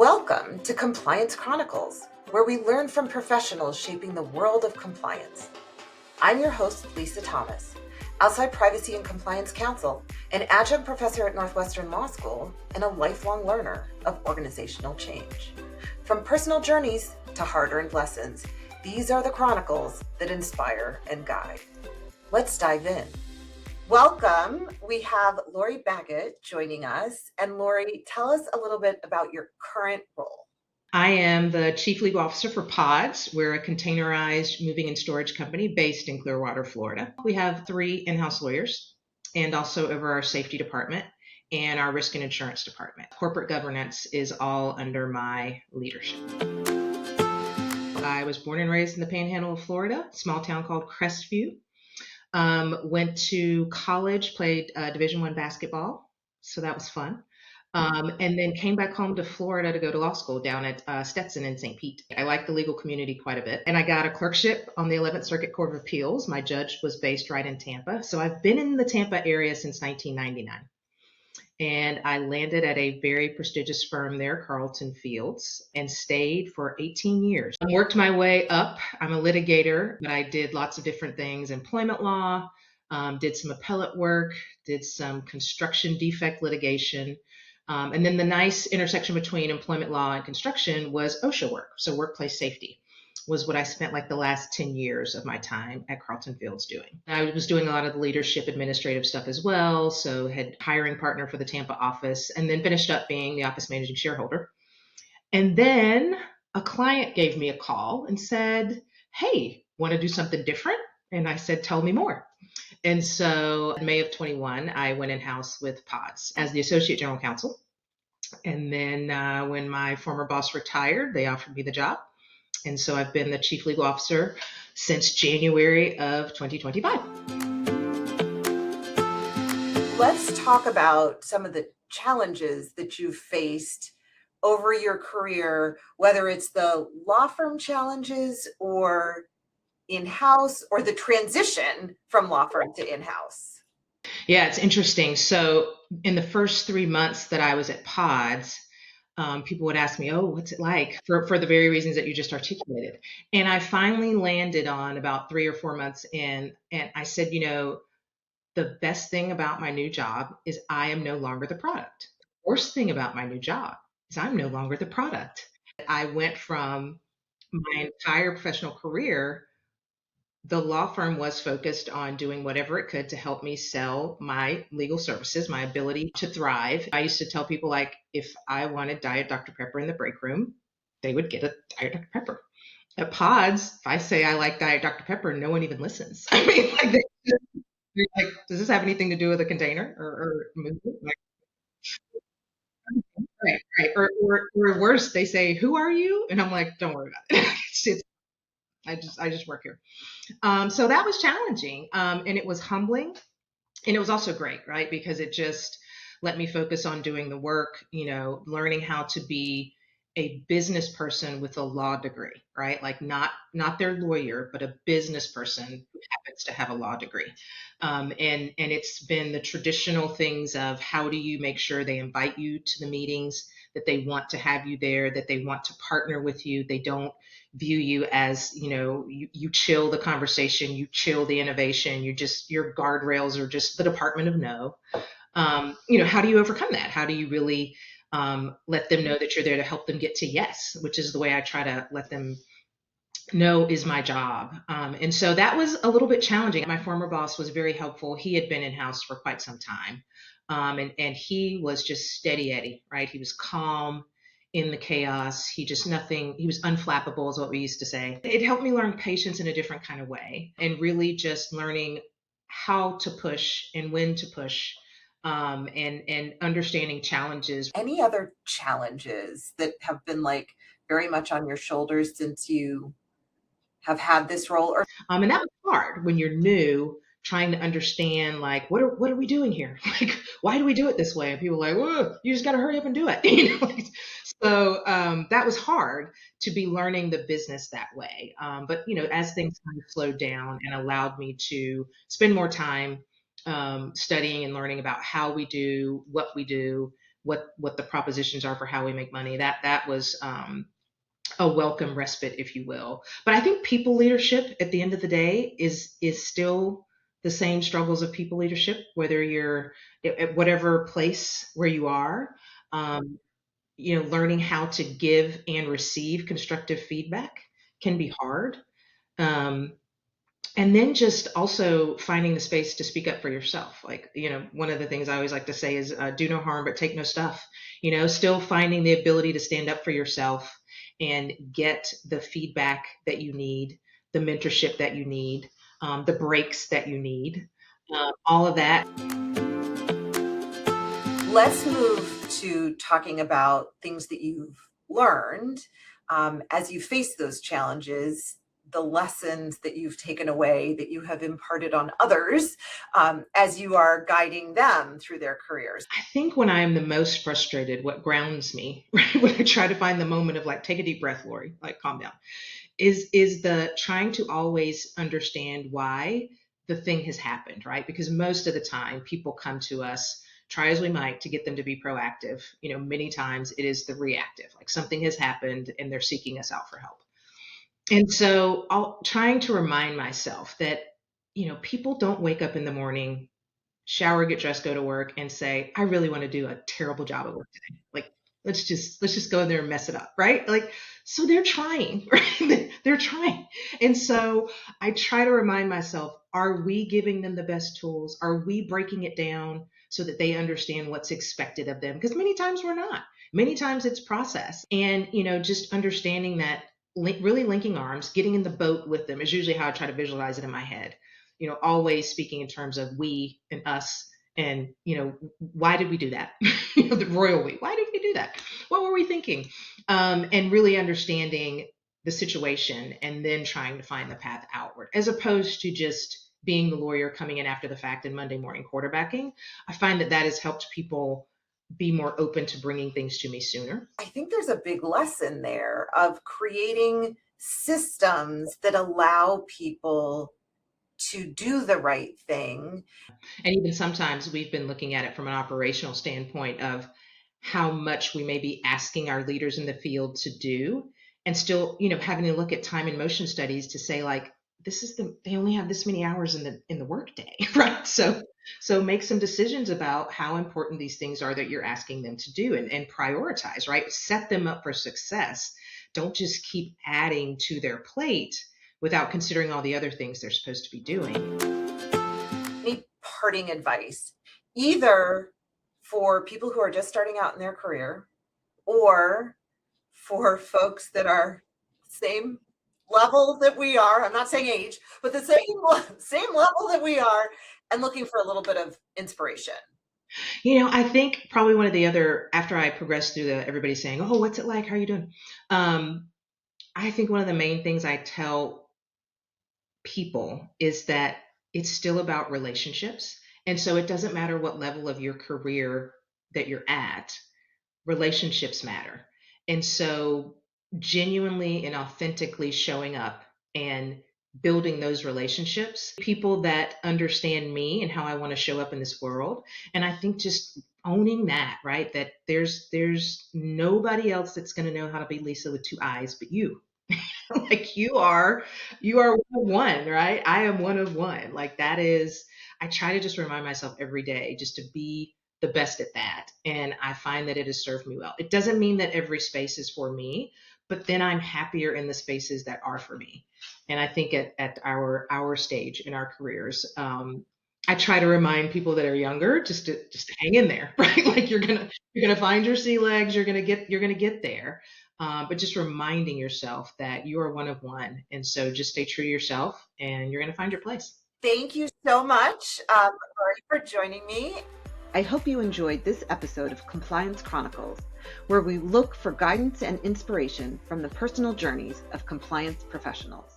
Welcome to Compliance Chronicles, where we learn from professionals shaping the world of compliance. I'm your host, Liisa Thomas, outside privacy and compliance counsel, an adjunct professor at Northwestern Law School, and a lifelong learner of organizational change. From personal journeys to hard-earned lessons, these are the chronicles that inspire and guide. Let's dive in. Welcome. We have Lori Baggett joining us. And Lori, tell us a little bit about your current role. I am the Chief Legal Officer for Pods. We're a containerized moving and storage company based in Clearwater, Florida. We have 3 in-house lawyers and also over our safety department and our risk and insurance department. Corporate governance is all under my leadership. I was born and raised in the Panhandle of Florida, a small town called Crestview. Went to college, played Division I basketball, so that was fun. And then came back home to Florida to go to law school down at Stetson in St. Pete. I like the legal community quite a bit. And I got a clerkship on the 11th Circuit Court of Appeals. My judge was based right in Tampa. So I've been in the Tampa area since 1999. And I landed at a very prestigious firm there, Carlton Fields, and stayed for 18 years. I worked my way up. I'm a litigator, but I did lots of different things: employment law, did some appellate work, did some construction defect litigation. And then the nice intersection between employment law and construction was OSHA work. So workplace safety was what I spent like the last 10 years of my time at Carlton Fields doing. I was doing a lot of the leadership administrative stuff as well. So had hiring partner for the Tampa office, and then finished up being the office managing shareholder. And then a client gave me a call and said, "Hey, want to do something different?" And I said, "Tell me more." And so in May of 21, I went in-house with Pods as the associate general counsel. And then when my former boss retired, they offered me the job. And so I've been the chief legal officer since January of 2025. Let's talk about some of the challenges that you've faced over your career, whether it's the law firm challenges or in-house, or the transition from law firm to in-house. Yeah, it's interesting. So in the first 3 months that I was at Pods, people would ask me, "Oh, what's it like?" for the very reasons that you just articulated. And I finally landed on about 3 or 4 months in, and I said, the best thing about my new job is I am no longer the product. The worst thing about my new job is I'm no longer the product. I went from my entire professional career, the law firm was focused on doing whatever it could to help me sell my legal services, my ability to thrive. I used to tell people, like, if I wanted Diet Dr. Pepper in the break room, they would get a Diet Dr. Pepper. At Pods, if I say I like Diet Dr. Pepper, no one even listens. I mean, they're like, does this have anything to do with a container or movement? Like, right. Or worse, they say, "Who are you?" And I'm like, "Don't worry about it. I just work here." So that was challenging, and it was humbling, and it was also great, right? Because it just let me focus on doing the work, learning how to be a business person with a law degree, right? Like not their lawyer, but a business person who happens to have a law degree. And it's been the traditional things of how do you make sure they invite you to the meetings, that they want to have you there, that they want to partner with you. They don't view you as, you chill the conversation, you chill the innovation, your guardrails are just the Department of No. How do you overcome that? How do you really let them know that you're there to help them get to yes, which is the way I try to let them know is my job. And so that was a little bit challenging. My former boss was very helpful. He had been in-house for quite some time. And he was just steady Eddie, right? He was calm in the chaos. He was unflappable is what we used to say. It helped me learn patience in a different kind of way, and really just learning how to push and when to push, and understanding challenges. Any other challenges that have been like very much on your shoulders since you have had this role? And that was hard when you're new, trying to understand, like, what are we doing here? Like, why do we do it this way? And people are like, "Whoa, you just got to hurry up and do it." So that was hard to be learning the business that way. But as things kind of slowed down and allowed me to spend more time studying and learning about how we do what we do, what the propositions are for how we make money. That was a welcome respite, if you will. But I think people leadership at the end of the day is still the same struggles of people leadership, whether you're at whatever place where you are. Um, learning how to give and receive constructive feedback can be hard. Um, and then just also finding the space to speak up for yourself. Like, one of the things I always like to say is do no harm, but take no stuff. Still finding the ability to stand up for yourself and get the feedback that you need, the mentorship that you need, the breaks that you need, all of that. Let's move to talking about things that you've learned as you face those challenges, the lessons that you've taken away that you have imparted on others as you are guiding them through their careers. I think when I am the most frustrated, what grounds me, right, when I try to find the moment of like, take a deep breath, Lori, like calm down, is the trying to always understand why the thing has happened, right? Because most of the time people come to us, try as we might to get them to be proactive. Many times it is the reactive, like something has happened and they're seeking us out for help. And so trying to remind myself that, people don't wake up in the morning, shower, get dressed, go to work and say, I really want to do a terrible job at work today. Like, let's just go in there and mess it up. Right. Like, so they're trying, right? They're trying. And so I try to remind myself, are we giving them the best tools? Are we breaking it down so that they understand what's expected of them? Because many times we're not. Many times it's process. And, just understanding that really linking arms, getting in the boat with them is usually how I try to visualize it in my head. Always speaking in terms of we and us and, why did we do that? The royal we, why did we do that? What were we thinking? And really understanding the situation and then trying to find the path outward, as opposed to just being the lawyer coming in after the fact and Monday morning quarterbacking. I find that has helped people be more open to bringing things to me sooner. I think there's a big lesson there of creating systems that allow people to do the right thing. And even sometimes we've been looking at it from an operational standpoint of how much we may be asking our leaders in the field to do, and still, having to look at time and motion studies to say like, they only have this many hours in the workday, right? So make some decisions about how important these things are that you're asking them to do and prioritize, right? Set them up for success. Don't just keep adding to their plate without considering all the other things they're supposed to be doing. Any parting advice, either for people who are just starting out in their career or for folks that are same level that we are, I'm not saying age, but the same level that we are, and looking for a little bit of inspiration? I think probably one of the other, after I progressed through everybody saying, oh, what's it like? How are you doing? I think one of the main things I tell people is that it's still about relationships. And so it doesn't matter what level of your career that you're at, relationships matter. And so genuinely and authentically showing up and building those relationships, people that understand me and how I want to show up in this world. And I think just owning that, right? That there's nobody else that's going to know how to be Liisa with two eyes but you. Like you are one, right? I am one of one. Like that is, I try to just remind myself every day just to be the best at that. And I find that it has served me well. It doesn't mean that every space is for me, but then I'm happier in the spaces that are for me. And I think at our stage in our careers, I try to remind people that are younger just to hang in there, right? Like you're gonna find your sea legs, you're gonna get there. But just reminding yourself that you are one of one. And so just stay true to yourself and you're going to find your place. Thank you so much, Lori, for joining me. I hope you enjoyed this episode of Compliance Chronicles, where we look for guidance and inspiration from the personal journeys of compliance professionals.